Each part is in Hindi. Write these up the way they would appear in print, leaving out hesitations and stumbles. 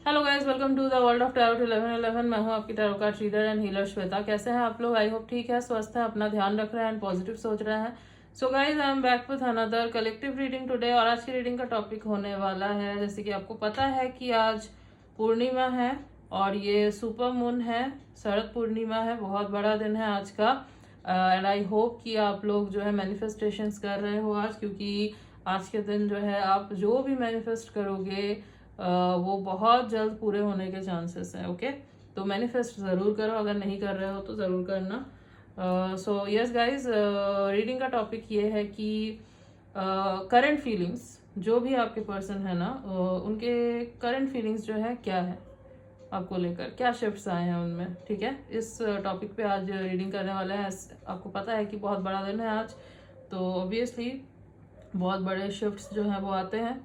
Hello guys, welcome to the world of tarot 1111। मैं हूं आपकी tarot card reader and healer Shweta. कैसे हैं आप लोग? आई होप ठीक है, स्वस्थ है, अपना ध्यान रख रहे हैं एंड पॉजिटिव सोच रहे हैं। So guys, I am back with another collective reading today. और आज की रीडिंग का टॉपिक होने वाला है, जैसे कि आपको पता है कि आज पूर्णिमा है और ये सुपर मून है, शरद पूर्णिमा है। बहुत बड़ा दिन है आज का एंड आई होप कि आप लोग जो है मैनिफेस्टेशंस कर रहे हो आज, क्योंकि आज के दिन जो है आप जो भी मैनिफेस्ट करोगे वो बहुत जल्द पूरे होने के चांसेस हैं। ओके, तो मैनिफेस्ट ज़रूर करो, अगर नहीं कर रहे हो तो ज़रूर करना। सो यस गाइज, रीडिंग का टॉपिक ये है कि करंट फीलिंग्स, जो भी आपके पर्सन है ना, उनके करंट फीलिंग्स जो है क्या है, आपको लेकर क्या शिफ्ट्स आए हैं उनमें। ठीक है, इस टॉपिक पे आज रीडिंग करने वाले हैं। आपको पता है कि बहुत बड़ा दिन है आज, तो ऑब्वियसली बहुत बड़े शिफ्ट्स जो हैं वो आते हैं।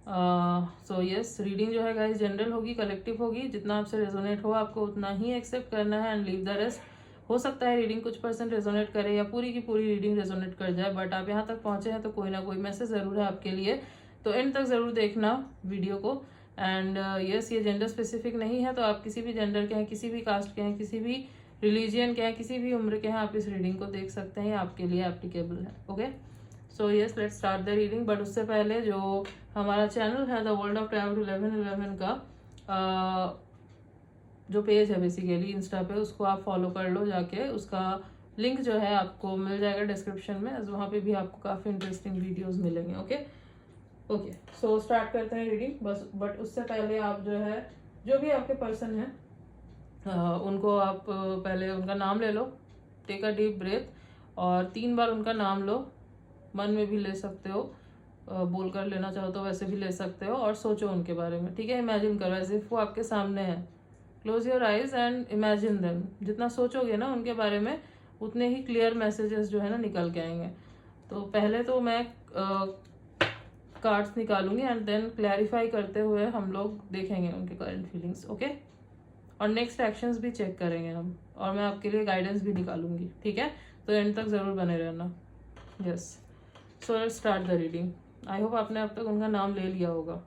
सो यस, रीडिंग जो है गाइस जनरल होगी, कलेक्टिव होगी। जितना आपसे रेजोनेट हो आपको उतना ही एक्सेप्ट करना है एंड लीव द रेस्ट। हो सकता है रीडिंग कुछ परसेंट रेजोनेट करे या पूरी की पूरी रीडिंग रेजोनेट कर जाए, बट आप यहाँ तक पहुँचे हैं तो कोई ना कोई मैसेज ज़रूर है आपके लिए, तो एंड तक ज़रूर देखना वीडियो को। एंड यस, ये जेंडर स्पेसिफिक नहीं है, तो आप किसी भी जेंडर के हैं, किसी भी कास्ट के हैं, किसी भी रिलीजियन के हैं, किसी भी उम्र के हैं, आप इस रीडिंग को देख सकते हैं, आपके लिए एप्लीकेबल है। Okay, so yes, let's start the reading. But उससे पहले जो हमारा चैनल है द वर्ल्ड ऑफ टैरो 1111 का जो पेज है बेसिकली इंस्टा पे, उसको आप फॉलो कर लो जाके। उसका लिंक जो है आपको मिल जाएगा डिस्क्रिप्शन में, वहाँ पे भी आपको काफ़ी इंटरेस्टिंग वीडियोस मिलेंगे। ओके ओके, सो स्टार्ट करते हैं रीडिंग बस। बट उससे पहले आप जो है, जो भी आपके पर्सन है उनको आप पहले उनका नाम ले लो। टेक अ डीप ब्रेथ और 3 बार उनका नाम लो। मन में भी ले सकते हो, बोल कर लेना चाहो तो वैसे भी ले सकते हो, और सोचो उनके बारे में। ठीक है, इमेजिन करो एज इफ वो आपके सामने है। Close your eyes and imagine them. जितना सोचोगे ना उनके बारे में, उतने ही क्लियर मैसेजेस जो है ना निकल के आएंगे। तो पहले तो मैं कार्ड्स निकालूंगी एंड देन क्लैरिफाई करते हुए हम लोग देखेंगे उनके करंट फीलिंग्स। ओके, और नेक्स्ट एक्शंस भी चेक करेंगे हम, और मैं आपके लिए गाइडेंस भी निकालूंगी। ठीक है, तो एंड तक ज़रूर बने रहना। Yes, so let's start the reading. I hope आपने अब तक उनका नाम ले लिया होगा।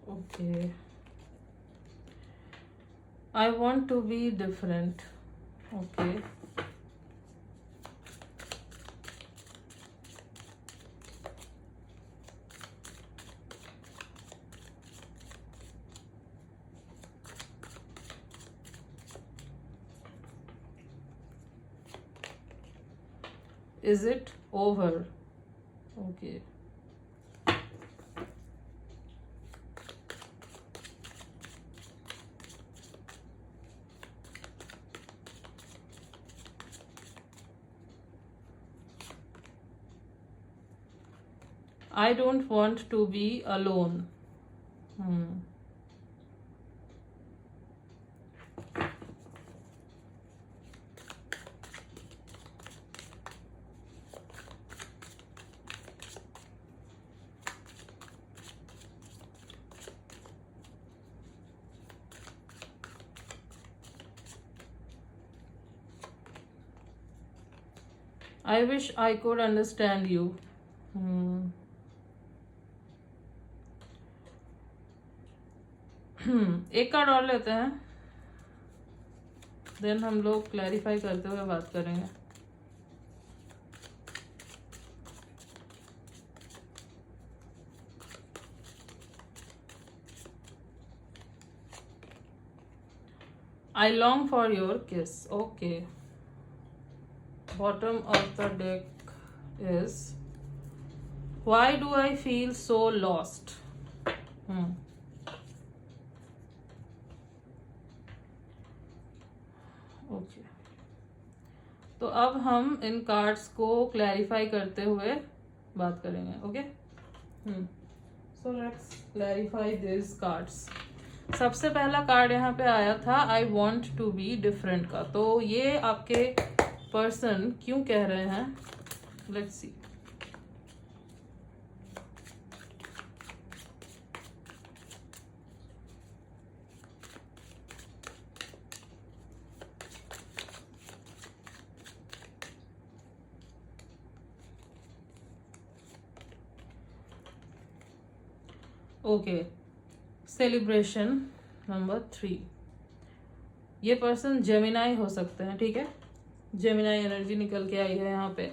Okay, I want to be different. Okay, is it over? Okay, I don't want to be alone. I wish I could understand you. एक कार्ड और लेते हैं, देन हम लोग क्लैरिफाई करते हुए बात करेंगे। I long for your kiss. Okay. Bottom of the deck is, why do I feel so lost? Okay. तो अब हम इन कार्ड्स को क्लैरिफाई करते हुए बात करेंगे। Okay, so let's clarify this cards. सबसे पहला कार्ड यहाँ पे आया था I want to be different का। तो ये आपके पर्सन क्यों कह रहे हैं, let's see. Okay, celebration number 3, ये पर्सन जेमिनाई हो सकते हैं, ठीक है। जेमिनाई एनर्जी निकल के आई है यहाँ पे।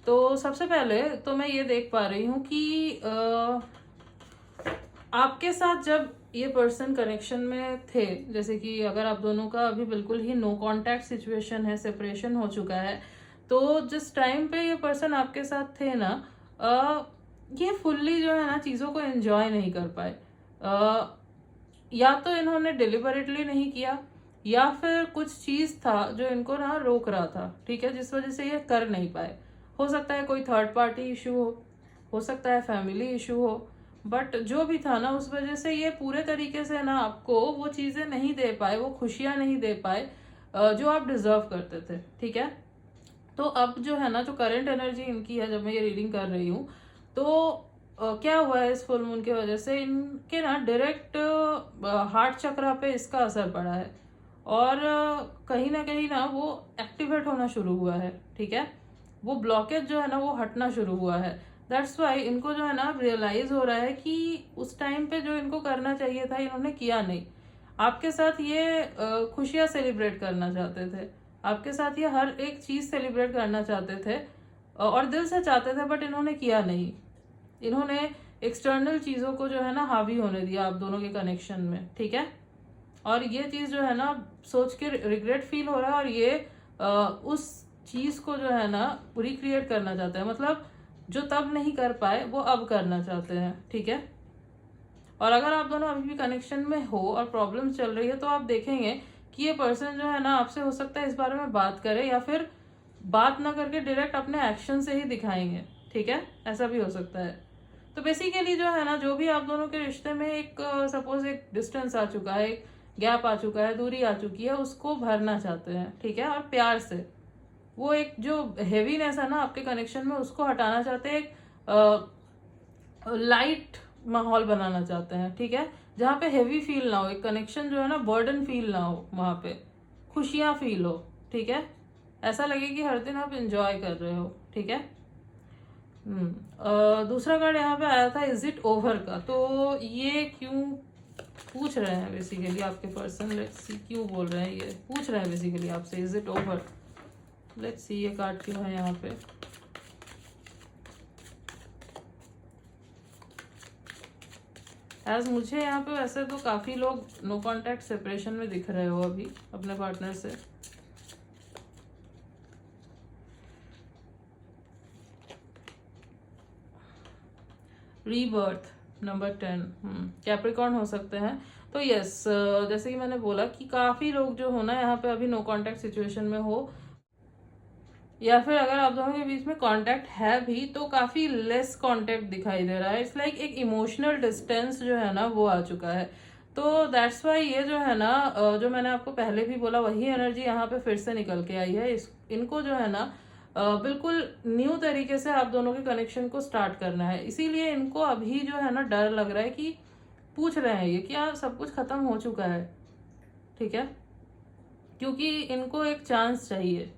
तो सबसे पहले तो मैं ये देख पा रही हूँ कि आपके साथ जब ये पर्सन कनेक्शन में थे, जैसे कि अगर आप दोनों का अभी बिल्कुल ही नो कांटेक्ट सिचुएशन है, सेपरेशन हो चुका है, तो जिस टाइम पे ये पर्सन आपके साथ थे ना, ये फुल्ली जो है ना चीज़ों को एंजॉय नहीं कर पाए। या तो इन्होंने डिलिबरेटली नहीं किया, या फिर कुछ चीज़ था जो इनको ना रोक रहा था, ठीक है, जिस वजह से ये कर नहीं पाए। हो सकता है कोई थर्ड पार्टी इशू हो सकता है फैमिली इशू हो, बट जो भी था ना उस वजह से ये पूरे तरीके से ना आपको वो चीज़ें नहीं दे पाए, वो खुशियाँ नहीं दे पाए जो आप डिजर्व करते थे, ठीक है। तो अब जो है ना, जो करंट एनर्जी इनकी है जब मैं ये रीडिंग कर रही हूँ, तो क्या हुआ है इस फुल मून की वजह से इनके ना डायरेक्ट हार्ट चक्रा पे इसका असर पड़ा है, और कहीं ना वो एक्टिवेट होना शुरू हुआ है, ठीक है। वो ब्लॉकेज जो है ना वो हटना शुरू हुआ है। दैट्स वाई इनको जो है ना रियलाइज हो रहा है कि उस टाइम पे जो इनको करना चाहिए था इन्होंने किया नहीं। आपके साथ ये खुशियाँ सेलिब्रेट करना चाहते थे, आपके साथ ये हर एक चीज़ सेलिब्रेट करना चाहते थे और दिल से चाहते थे, बट इन्होंने किया नहीं। इन्होंने एक्सटर्नल चीज़ों को जो है ना हावी होने दिया आप दोनों के कनेक्शन में, ठीक है। और ये चीज़ जो है ना सोच के रिग्रेट फील हो रहा है, और ये उस चीज़ को जो है ना रिक्रिएट करना चाहते हैं, मतलब जो तब नहीं कर पाए वो अब करना चाहते हैं, ठीक है। और अगर आप दोनों अभी भी कनेक्शन में हो और प्रॉब्लम चल रही है, तो आप देखेंगे कि ये पर्सन जो है ना आपसे हो सकता है इस बारे में बात करे, या फिर बात ना करके डायरेक्ट अपने एक्शन से ही दिखाएंगे, ठीक है, ऐसा भी हो सकता है। तो बेसिकली जो है ना, जो भी आप दोनों के रिश्ते में एक सपोज एक डिस्टेंस आ चुका है, एक गैप आ चुका है, दूरी आ चुकी है, उसको भरना चाहते हैं, ठीक है। और प्यार से वो एक जो हेवीनेस है ना आपके कनेक्शन में उसको हटाना चाहते हैं, एक लाइट माहौल बनाना चाहते हैं, ठीक है, जहाँ पे हेवी फील ना हो, एक कनेक्शन जो है ना बर्डन फील ना हो, वहां पे खुशियां फील हो, ठीक है। ऐसा लगे कि हर दिन आप इंजॉय कर रहे हो, ठीक है। दूसरा कार्ड यहाँ पे आया था इज इट ओवर का। तो ये क्यों पूछ रहे हैं बेसिकली आपके पर्सन, लेट्स सी क्यों बोल रहे हैं, ये पूछ रहे हैं बेसिकली आपसे is it over. Let's see ये कार्ड क्यों है यहाँ पे। एज मुझे यहाँ पे वैसे तो काफी लोग नो कांटेक्ट सेपरेशन में दिख रहे हो अभी अपने पार्टनर से। रीबर्थ नंबर 10 कैप्रिकॉर्न हो सकते हैं। तो यस, जैसे कि मैंने बोला कि काफी लोग जो हो ना यहाँ पे अभी नो कांटेक्ट सिचुएशन में हो, या फिर अगर आप दोनों के बीच में कांटेक्ट है भी तो काफी लेस कांटेक्ट दिखाई दे रहा है। इट्स लाइक एक इमोशनल डिस्टेंस जो है ना वो आ चुका है। तो दैट्स वाई ये जो है ना जो मैंने आपको पहले भी बोला वही एनर्जी यहाँ पे फिर से निकल के आई है। इनको जो है ना बिल्कुल न्यू तरीके से आप दोनों के कनेक्शन को स्टार्ट करना है। इसीलिए इनको अभी जो है ना डर लग रहा है कि पूछ रहे हैं ये क्या सब कुछ खत्म हो चुका है, ठीक है, क्योंकि इनको एक चांस चाहिए,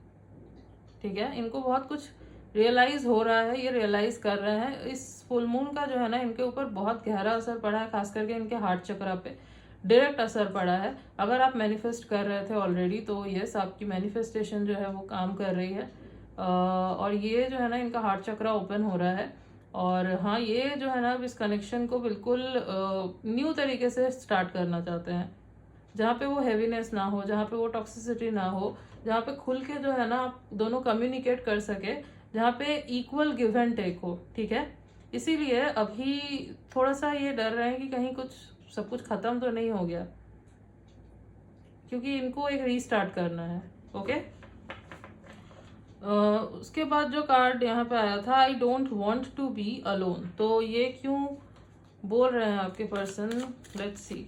ठीक है। इनको बहुत कुछ रियलाइज हो रहा है, ये रियलाइज कर रहे हैं। इस फुल मून का जो है ना इनके ऊपर बहुत गहरा असर पड़ा है, खास करके इनके हार्ट चक्रा पे डायरेक्ट असर पड़ा है। अगर आप मैनिफेस्ट कर रहे थे ऑलरेडी तो यस, आपकी मैनिफेस्टेशन जो है वो काम कर रही है। और ये जो है ना इनका हार्ट चक्रा ओपन हो रहा है। और हाँ, ये जो है ना इस कनेक्शन को बिल्कुल न्यू तरीके से स्टार्ट करना चाहते हैं, जहाँ पे वो हैवीनेस ना हो, जहाँ पे वो टॉक्सिसिटी ना हो, जहाँ पे खुल के जो है ना आप दोनों कम्युनिकेट कर सके, जहाँ पे इक्वल गिव एंड टेक हो, ठीक है। इसीलिए अभी थोड़ा सा ये डर रहे हैं कि कहीं कुछ सब कुछ खत्म तो नहीं हो गया, क्योंकि इनको एक रीस्टार्ट करना है, ओके। उसके बाद जो कार्ड यहाँ पे आया था I don't want to be alone. तो ये क्यों बोल रहे हैं आपके person, let's see.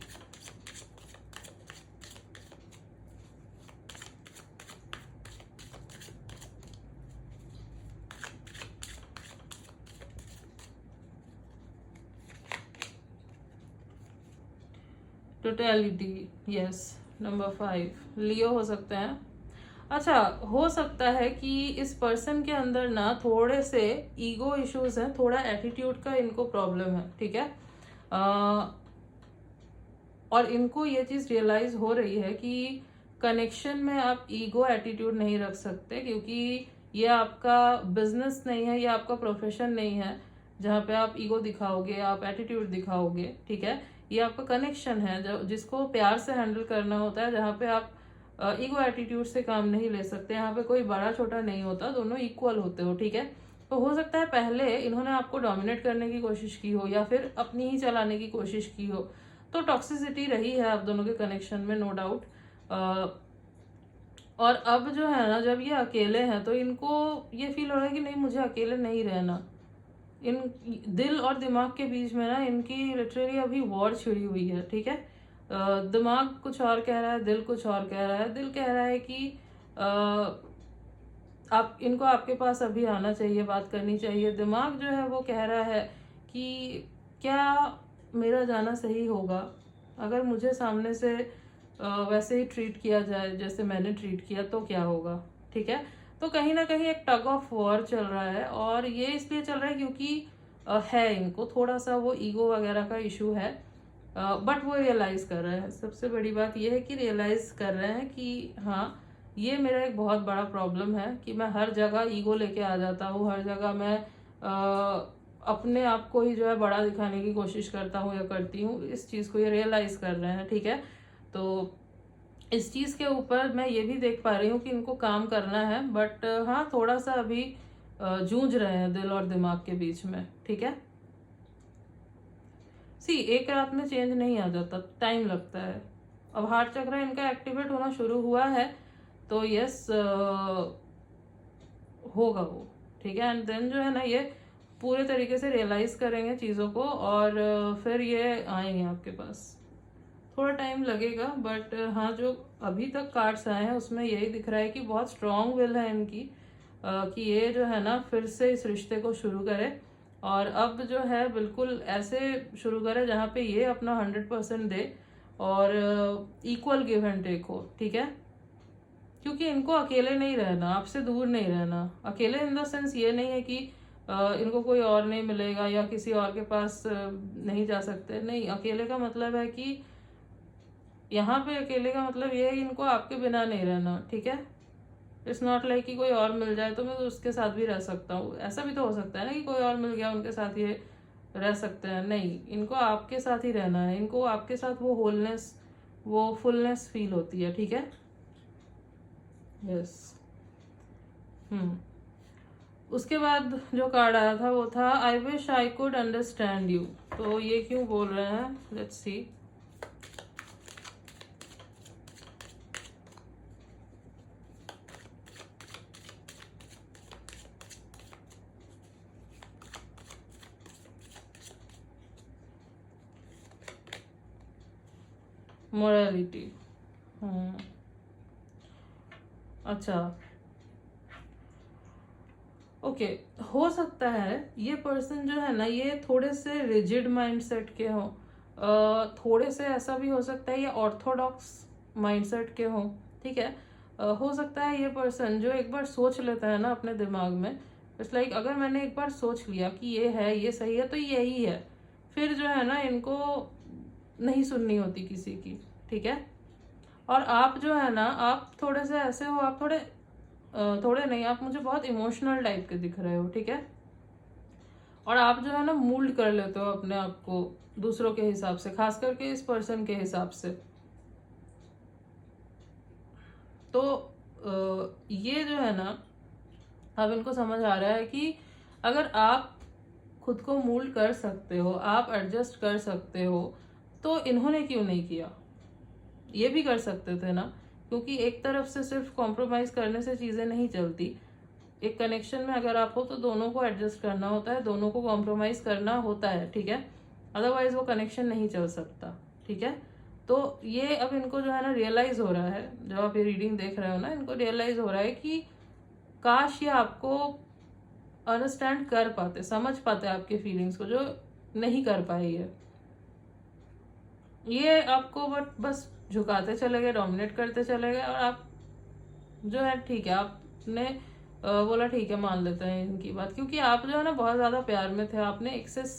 Totality, yes, number 5 Leo हो सकते हैं। अच्छा, हो सकता है कि इस पर्सन के अंदर ना थोड़े से ईगो इश्यूज हैं, थोड़ा एटीट्यूड का इनको प्रॉब्लम है, ठीक है। और इनको ये चीज़ रियलाइज हो रही है कि कनेक्शन में आप ईगो एटीट्यूड नहीं रख सकते, क्योंकि ये आपका बिजनेस नहीं है, ये आपका प्रोफेशन नहीं है जहाँ पे आप ईगो दिखाओगे, आप एटीट्यूड दिखाओगे, ठीक है। ये आपका कनेक्शन है जो जिसको प्यार से हैंडल करना होता है, जहाँ पे आप ईगो एटीट्यूड से काम नहीं ले सकते। यहाँ पे कोई बड़ा छोटा नहीं होता, दोनों इक्वल होते हो, ठीक है। तो हो सकता है पहले इन्होंने आपको डोमिनेट करने की कोशिश की हो या फिर अपनी ही चलाने की कोशिश की हो, तो टॉक्सिसिटी रही है आप दोनों के कनेक्शन में, नो डाउट। और अब जो है ना, जब ये अकेले हैं तो इनको ये फील हो रहा है कि नहीं, मुझे अकेले नहीं रहना। इन दिल और दिमाग के बीच में ना इनकी लिटरली अभी वॉर छिड़ी हुई है, ठीक है। दिमाग कुछ और कह रहा है, दिल कुछ और कह रहा है। दिल कह रहा है कि आप इनको आपके पास अभी आना चाहिए, बात करनी चाहिए। दिमाग जो है वो कह रहा है कि क्या मेरा जाना सही होगा अगर मुझे सामने से वैसे ही ट्रीट किया जाए जैसे मैंने ट्रीट किया, तो क्या होगा, ठीक है। तो कहीं ना कहीं एक टग ऑफ वॉर चल रहा है, और ये इसलिए चल रहा है क्योंकि है इनको थोड़ा सा वो ईगो वगैरह का इशू है, बट वो रियलाइज कर रहे हैं। सबसे बड़ी बात ये है कि रियलाइज कर रहे हैं कि हाँ, ये मेरा एक बहुत बड़ा प्रॉब्लम है कि मैं हर जगह ईगो लेके आ जाता हूँ, हर जगह मैं अपने आप को ही जो है बड़ा दिखाने की कोशिश करता हूँ या करती हूँ। इस चीज़ को ये रियलाइज कर रहे हैं, ठीक है। तो इस चीज़ के ऊपर मैं ये भी देख पा रही हूँ कि इनको काम करना है, बट हाँ, थोड़ा सा अभी जूझ रहे हैं दिल और दिमाग के बीच में, ठीक है। सी एक रात में चेंज नहीं आ जाता, टाइम लगता है। अब हार्ट चक्र इनका एक्टिवेट होना शुरू हुआ है, तो यस होगा वो, ठीक है। एंड देन जो है ना, ये पूरे तरीके से रियलाइज करेंगे चीज़ों को, और फिर ये आएंगे आपके पास। थोड़ा टाइम लगेगा, बट हाँ, जो अभी तक कार्ड्स आए हैं उसमें यही दिख रहा है कि बहुत स्ट्रांग विल है इनकी, कि ये जो है ना फिर से इस रिश्ते को शुरू करे, और अब जो है बिल्कुल ऐसे शुरू करे जहाँ पे ये अपना 100% दे और इक्वल गिव एंड टेक हो, ठीक है। क्योंकि इनको अकेले नहीं रहना, आपसे दूर नहीं रहना। अकेले इन द सेंस ये नहीं है कि इनको कोई और नहीं मिलेगा या किसी और के पास नहीं जा सकते, नहीं। अकेले का मतलब है कि यहाँ पे अकेले का मतलब ये है कि इनको आपके बिना नहीं रहना, ठीक है। इट्स नॉट लाइक कि कोई और मिल जाए तो मैं तो उसके साथ भी रह सकता हूँ, ऐसा भी तो हो सकता है ना कि कोई और मिल गया उनके साथ ये रह सकते हैं। नहीं, इनको आपके साथ ही रहना है, इनको आपके साथ वो होलनेस, वो फुलनेस फील होती है, ठीक है। यस। उसके बाद जो कार्ड आया था वो था आई wish I could understand you. तो ये क्यों बोल रहे हैं, लेट्स सी। मोरालिटी। अच्छा, ओके। हो सकता है ये पर्सन जो है ना, ये थोड़े से रिजिड माइंडसेट के हों, थोड़े से ऐसा भी हो सकता है ये ऑर्थोडॉक्स माइंडसेट के हों, ठीक है। हो सकता है ये पर्सन जो एक बार सोच लेता है ना अपने दिमाग में, इट्स लाइक अगर मैंने एक बार सोच लिया कि ये है, ये सही है, तो यही है, फिर जो है ना इनको नहीं सुननी होती किसी की, ठीक है। और आप जो है ना, आप थोड़े से ऐसे हो, आप थोड़े नहीं, आप मुझे बहुत इमोशनल टाइप के दिख रहे हो, ठीक है। और आप जो है ना मूल्ड कर लेते हो अपने आप को दूसरों के हिसाब से, खास करके इस पर्सन के हिसाब से। तो ये जो है ना, अब इनको समझ आ रहा है कि अगर आप खुद को मूल्ड कर सकते हो, आप एडजस्ट कर सकते हो, तो इन्होंने क्यों नहीं किया। ये भी कर सकते थे ना, क्योंकि एक तरफ से सिर्फ कॉम्प्रोमाइज करने से चीज़ें नहीं चलती। एक कनेक्शन में अगर आप हो तो दोनों को एडजस्ट करना होता है, दोनों को कॉम्प्रोमाइज करना होता है, ठीक है। अदरवाइज वो कनेक्शन नहीं चल सकता, ठीक है। तो ये अब इनको जो है ना रियलाइज हो रहा है, जब आप ये रीडिंग देख रहे हो ना, इनको रियलाइज हो रहा है कि काश ये आपको अंडरस्टैंड कर पाते, समझ पाते आपके फीलिंग्स को, जो नहीं कर पाई है। ये आपको बस झुकाते चले गए, डोमिनेट करते चले गए, और आप जो है ठीक है, आपने बोला ठीक है, मान लेते हैं इनकी बात, क्योंकि आप जो है ना बहुत ज़्यादा प्यार में थे, आपने एक्सेस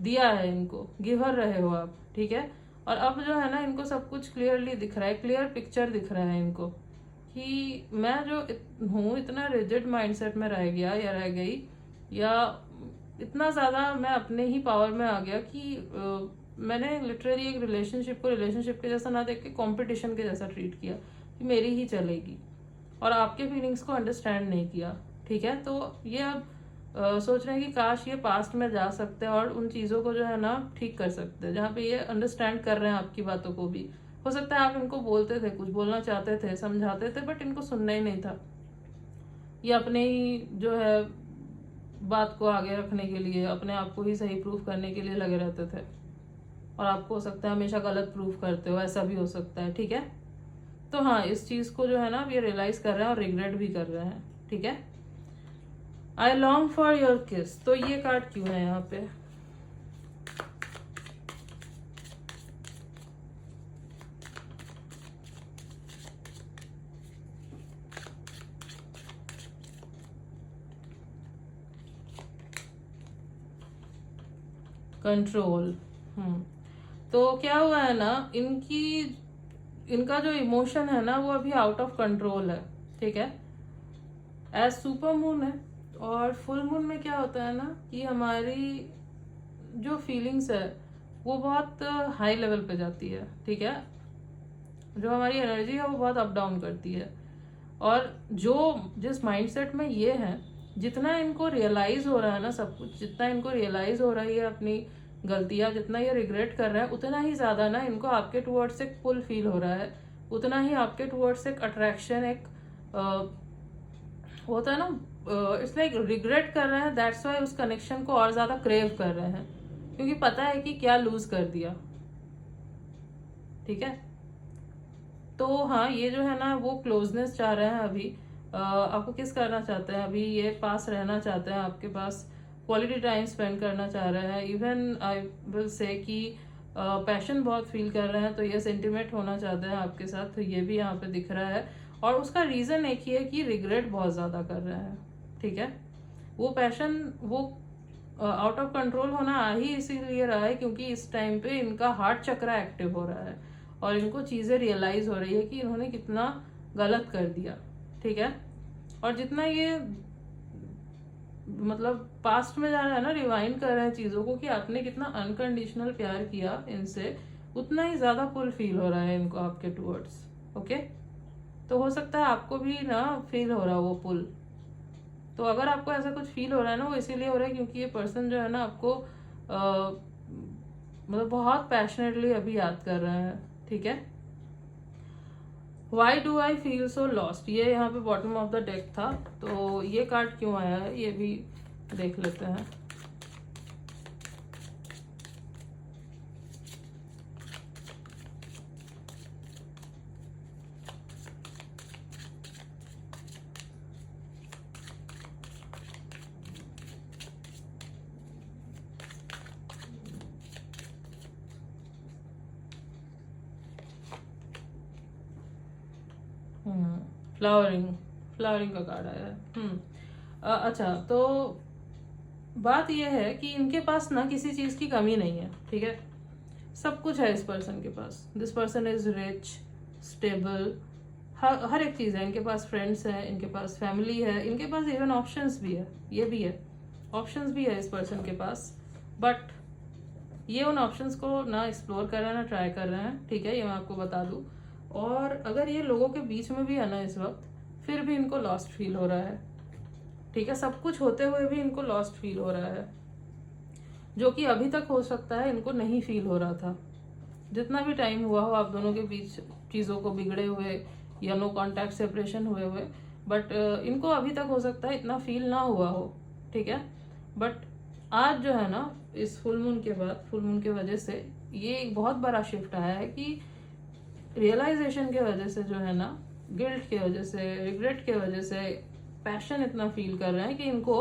दिया है इनको, गिवर रहे हो आप, ठीक है। और अब जो है ना इनको सब कुछ क्लियरली दिख रहा है, क्लियर पिक्चर दिख रहा है इनको कि मैं जो हूँ इतना रिजिड माइंडसेट में रह गया या रह गई, या इतना ज़्यादा मैं अपने ही पावर में आ गया कि मैंने लिटरली एक रिलेशनशिप को रिलेशनशिप के जैसा ना देख के कॉम्पिटिशन के जैसा ट्रीट किया कि मेरी ही चलेगी, और आपके फीलिंग्स को अंडरस्टैंड नहीं किया। ठीक है, तो ये अब सोच रहे हैं कि काश ये पास्ट में जा सकते हैं और उन चीज़ों को जो है ना ठीक कर सकते हैं, जहाँ पे ये अंडरस्टैंड कर रहे हैं आपकी बातों को भी। हो सकता है आप इनको बोलते थे, कुछ बोलना चाहते थे, समझाते थे, बट इनको सुनना ही नहीं था। ये अपने ही जो है बात को आगे रखने के लिए, अपने आप को ही सही प्रूफ करने के लिए लगे रहते थे, और आपको हो सकता है हमेशा गलत प्रूफ करते हो, ऐसा भी हो सकता है। ठीक है, तो हाँ, इस चीज़ को जो है ना ये रियलाइज कर रहे हैं और रिग्रेट भी कर रहे हैं। ठीक है, आई लॉन्ग फॉर योर किस, तो ये कार्ड क्यों है यहाँ पे? कंट्रोल। तो क्या हुआ है ना, इनका जो इमोशन है ना वो अभी आउट ऑफ कंट्रोल है। ठीक है, एज सुपर मून है, और फुल मून में क्या होता है ना कि हमारी जो फीलिंग्स है वो बहुत हाई लेवल पे जाती है। ठीक है, जो हमारी एनर्जी है वो बहुत अप डाउन करती है, और जिस माइंडसेट में ये है, जितना इनको रियलाइज हो रहा है ना सब कुछ, जितना इनको रियलाइज हो रही है अपनी गलतियां, जितना ये रिग्रेट कर रहा है, उतना ही ज्यादा ना इनको आपके टुवर्ड्स एक पुल फील हो रहा है, उतना ही आपके टुवर्ड्स एक अट्रैक्शन, एक होता है ना, इट्स लाइक रिग्रेट कर रहे हैं, दैट्स वाई उस कनेक्शन को और ज्यादा क्रेव कर रहे हैं, क्योंकि पता है कि क्या लूज कर दिया। ठीक है, तो हाँ, ये जो है ना वो क्लोजनेस चाह रहे हैं अभी। आपको किस करना चाहते हैं अभी, ये पास रहना चाहते हैं आपके पास, क्वालिटी टाइम स्पेंड करना चाह रहे हैं। इवन आई विल से कि पैशन बहुत फील कर रहे हैं, तो ये सेंटिमेंट होना चाहते हैं आपके साथ, तो ये भी यहाँ पे दिख रहा है। और उसका रीजन एक ही है कि रिग्रेट बहुत ज्यादा कर रहे हैं। ठीक है, वो पैशन वो आउट ऑफ कंट्रोल होना आ ही इसीलिए रहा है क्योंकि इस टाइम पे इनका हार्ट चक्र एक्टिव हो रहा है, और इनको चीजें रियलाइज हो रही है कि इन्होंने कितना गलत कर दिया। ठीक है, और जितना ये मतलब पास्ट में जा रहा है ना, रिवाइंड कर रहे हैं चीजों को कि आपने कितना अनकंडीशनल प्यार किया इनसे, उतना ही ज्यादा पुल फील हो रहा है इनको आपके टुवर्ड्स। ओके, तो हो सकता है आपको भी ना फील हो रहा हो वो पुल। तो अगर आपको ऐसा कुछ फील हो रहा है ना, वो इसीलिए हो रहा है क्योंकि ये पर्सन जो है ना आपको मतलब बहुत पैशनेटली अभी याद कर रहे हैं। ठीक है, why do I feel so lost, ये यहाँ पे बॉटम ऑफ द डेक था, तो ये कार्ड क्यों आया है ये भी देख लेते हैं। फ्लावरिंग, फ्लावरिंग का कार्ड आया है। अच्छा, तो बात यह है कि इनके पास ना किसी चीज की कमी नहीं है। ठीक है, सब कुछ है इस पर्सन के पास। This person is rich, stable, हर एक चीज है इनके पास। फ्रेंड्स है इनके पास, फैमिली है इनके पास, इवन ऑप्शंस भी है, ये भी है, ऑप्शंस भी है इस पर्सन के पास। बट ये उन ऑप्शंस को ना एक्सप्लोर कर रहे हैं, ना ट्राई कर रहे हैं। ठीक है, ये मैं आपको बता दूं। और अगर ये लोगों के बीच में भी है ना इस वक्त, फिर भी इनको लॉस्ट फील हो रहा है। ठीक है, सब कुछ होते हुए भी इनको लॉस्ट फील हो रहा है, जो कि अभी तक हो सकता है इनको नहीं फील हो रहा था। जितना भी टाइम हुआ हो आप दोनों के बीच चीज़ों को बिगड़े हुए या नो कांटेक्ट सेपरेशन हुए, बट इनको अभी तक हो सकता है इतना फील ना हुआ हो। ठीक है, बट आज जो है ना इस फुल मून के बाद, फुल मून की वजह से ये एक बहुत बड़ा शिफ्ट आया है कि रियलाइजेशन के वजह से जो है ना, गिल्ट के वजह से, रिग्रेट के वजह से, पैशन इतना फील कर रहे हैं कि इनको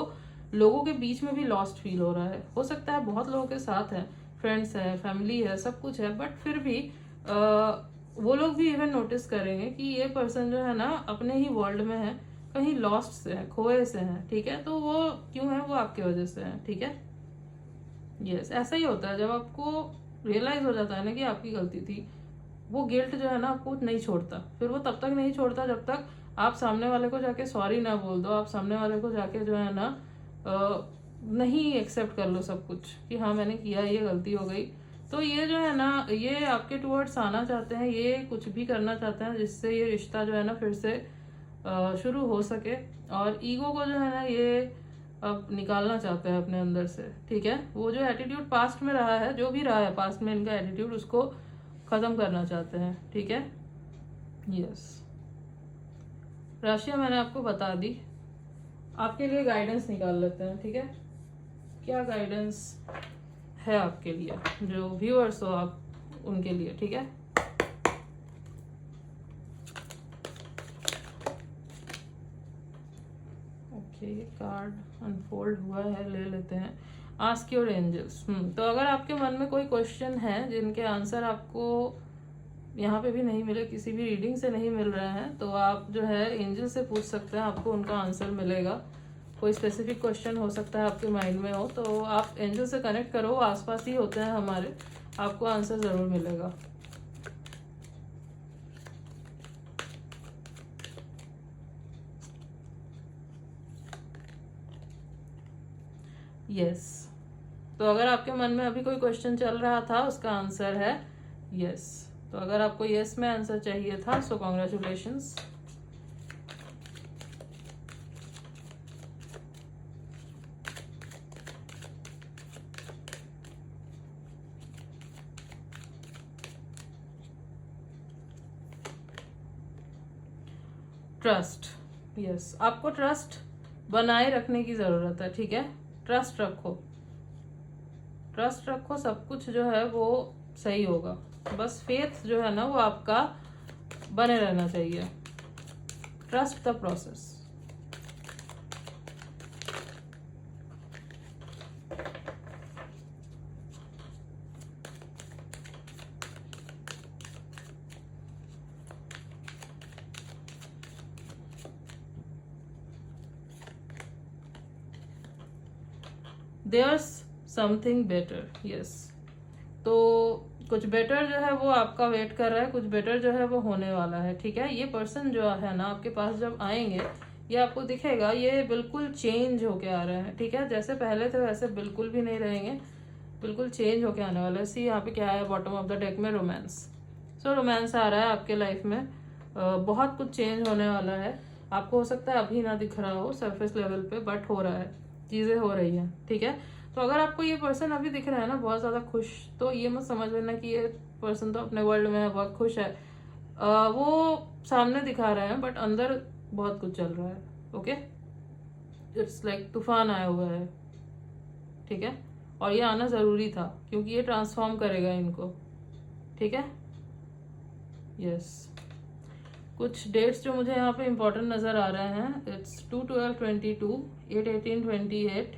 लोगों के बीच में भी लॉस्ट फील हो रहा है। हो सकता है बहुत लोगों के साथ है, फ्रेंड्स है, फैमिली है, सब कुछ है, बट फिर भी वो लोग भी इवन नोटिस करेंगे कि ये पर्सन जो है ना अपने ही वर्ल्ड में है, कहीं लॉस्ट से है, खोए से है। ठीक है, तो वो क्यों है, वो आपके वजह से है। ठीक है, यस, ऐसा ही होता है जब आपको रियलाइज हो जाता है ना कि आपकी गलती थी, वो गिल्ट जो है ना आपको नहीं छोड़ता। फिर वो तब तक नहीं छोड़ता जब तक आप सामने वाले को जाके सॉरी ना बोल दो, आप सामने वाले को जाके जो है ना नहीं एक्सेप्ट कर लो सब कुछ कि हाँ मैंने किया, ये गलती हो गई। तो ये जो है ना, ये आपके टूवर्ड्स आना चाहते हैं, ये कुछ भी करना चाहते हैं जिससे ये रिश्ता जो है ना फिर से शुरू हो सके, और ईगो को जो है ना ये अब निकालना चाहते हैं अपने अंदर से। ठीक है, वो जो एटीट्यूड पास्ट में रहा है, जो भी रहा है पास्ट में इनका एटीट्यूड, उसको खत्म करना चाहते हैं। ठीक है, यस। राशियां मैंने आपको बता दी, आपके लिए गाइडेंस निकाल लेते हैं। ठीक है, क्या गाइडेंस है आपके लिए, जो व्यूअर्स हो आप उनके लिए। ठीक है, ओके, ये कार्ड अनफोल्ड हुआ है, ले लेते हैं। Ask your angels. तो अगर आपके मन में कोई क्वेश्चन है जिनके आंसर आपको यहाँ पे भी नहीं मिले, किसी भी रीडिंग से नहीं मिल रहे हैं, तो आप जो है एंजल से पूछ सकते हैं, आपको उनका आंसर मिलेगा। कोई स्पेसिफिक क्वेश्चन हो सकता है आपके माइंड में हो, तो आप एंजल से कनेक्ट करो, आसपास ही होते हैं हमारे, आपको आंसर ज़रूर मिलेगा। यस, तो अगर आपके मन में अभी कोई क्वेश्चन चल रहा था, उसका आंसर है यस। तो अगर आपको यस में आंसर चाहिए था, सो कॉन्ग्रेचुलेशंस। ट्रस्ट, यस, आपको ट्रस्ट बनाए रखने की ज़रूरत है। ठीक है, ट्रस्ट रखो, ट्रस्ट रखो, सब कुछ जो है वो सही होगा। बस फेथ जो है ना वो आपका बने रहना चाहिए। Trust the process. There's something better, yes. तो कुछ बेटर जो है वो आपका वेट कर रहा है, कुछ बेटर जो है वो होने वाला है। ठीक है, ये पर्सन जो है ना आपके पास जब आएंगे, ये आपको दिखेगा, ये बिल्कुल चेंज होके आ रहे हैं। ठीक है, जैसे पहले थे वैसे बिल्कुल भी नहीं रहेंगे, बिल्कुल चेंज होके आने वाला है। सी यहाँ पे क्या है, बॉटम ऑफ द डेक में रोमांस। सो रोमांस आ रहा है आपके लाइफ में, बहुत कुछ चेंज होने वाला है। आपको हो सकता है अभी ना दिख रहा हो सरफेस लेवल पे, बट हो रहा है, चीज़ें हो रही हैं। ठीक है, तो अगर आपको ये पर्सन अभी दिख रहा है ना बहुत ज़्यादा खुश, तो ये मत समझ लेना कि ये पर्सन तो अपने वर्ल्ड में है, बहुत खुश है। वो सामने दिखा रहे हैं बट अंदर बहुत कुछ चल रहा है। ओके, इट्स लाइक तूफान आया हुआ है। ठीक है, और ये आना ज़रूरी था क्योंकि ये ट्रांसफॉर्म करेगा इनको। ठीक है, यस। कुछ डेट्स जो मुझे यहाँ पे इम्पोर्टेंट नज़र आ रहे हैं, इट्स 2/12/22, 8/18/28,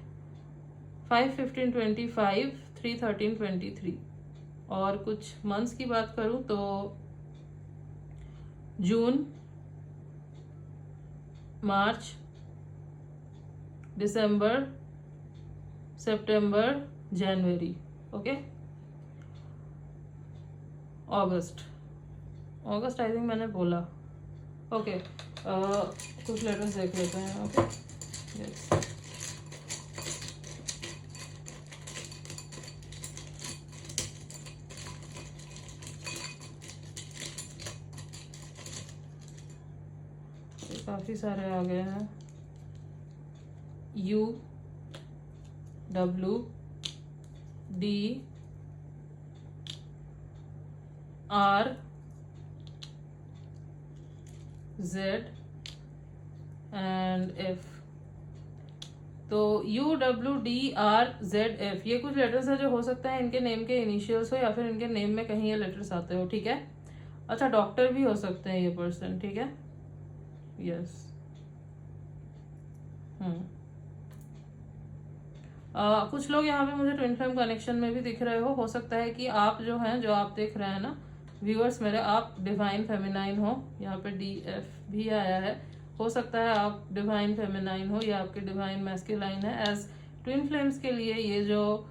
5/15/25, 3/13/23। और कुछ मंथ्स की बात करूँ तो जून, मार्च, दिसंबर, सितंबर, जनवरी। Okay, August, August I think मैंने बोला। ओके, कुछ लेटर्स देख लेते हैं। Okay, yes. काफ़ी सारे आ गए हैं। U W D R Z and F। तो UWDRZF ये कुछ लेटर्स है जो हो सकता है इनके नेम के इनिशियल्स हो या फिर इनके नेम में कहीं ये लेटर्स आते हो। ठीक है, अच्छा, डॉक्टर भी हो सकते हैं ये पर्सन। ठीक है, यस। कुछ लोग यहाँ पे मुझे ट्विन फ्लेम कनेक्शन में भी दिख रहे हो सकता है कि आप जो हैं, जो आप देख रहे हैं ना व्यूअर्स मेरे, आप डिवाइन फेमिनाइन हो। यहाँ पे DF भी आया है, हो सकता है आप डिवाइन फेमिनाइन हो या आपके डिवाइन मैस्कुलाइन है। एज ट्विन फ्लेम्स के लिए ये जो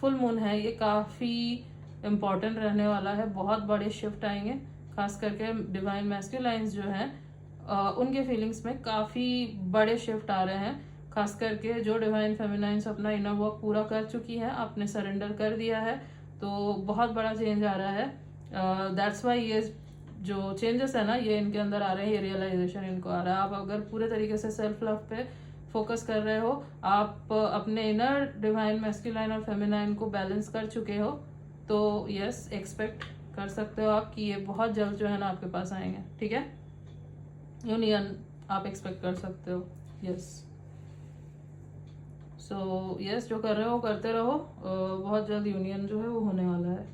फुल मून है ये काफ़ी इम्पॉर्टेंट रहने वाला है। बहुत बड़े शिफ्ट आएंगे, खास करके डिवाइन मैस्कुलाइंस जो हैं उनके फीलिंग्स में काफ़ी बड़े शिफ्ट आ रहे हैं। खास करके जो डिवाइन फेमिनाइंस अपना इनर वर्क पूरा कर चुकी है, आपने सरेंडर कर दिया है, तो बहुत बड़ा चेंज आ रहा है। दैट्स वाई ये जो चेंजेस है ना ये इनके अंदर आ रहे हैं, ये रियलाइजेशन इनको आ रहा है। आप अगर पूरे तरीके से सेल्फ लव पे फोकस कर रहे हो, आप अपने इनर डिवाइन मैस्कुलाइन और फेमिनाइन को बैलेंस कर चुके हो, तो यस एक्सपेक्ट कर सकते हो आप कि ये बहुत जल्द जो है ना आपके पास आएंगे। ठीक है, यूनियन आप एक्सपेक्ट कर सकते हो। यस, सो यस जो कर रहे हो करते रहो, बहुत जल्द यूनियन जो है वो होने वाला है।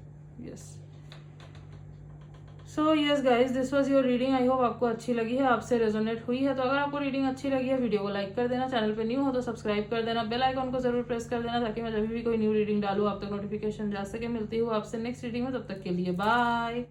Yes, so yes guys, this was your reading. I hope आपको अच्छी लगी है, आपसे रेजोनेट हुई है। तो अगर आपको रीडिंग अच्छी लगी है, वीडियो को लाइक कर देना, चैनल पे न्यू हो तो सब्सक्राइब कर देना, बेल आइकॉन को जरूर प्रेस कर देना ताकि मैं जब भी कोई न्यू रीडिंग डालूँ आप तक नोटिफिकेशन जा सके। मिलती हूँ आपसे नेक्स्ट रीडिंग में, तब तक के लिए बाय।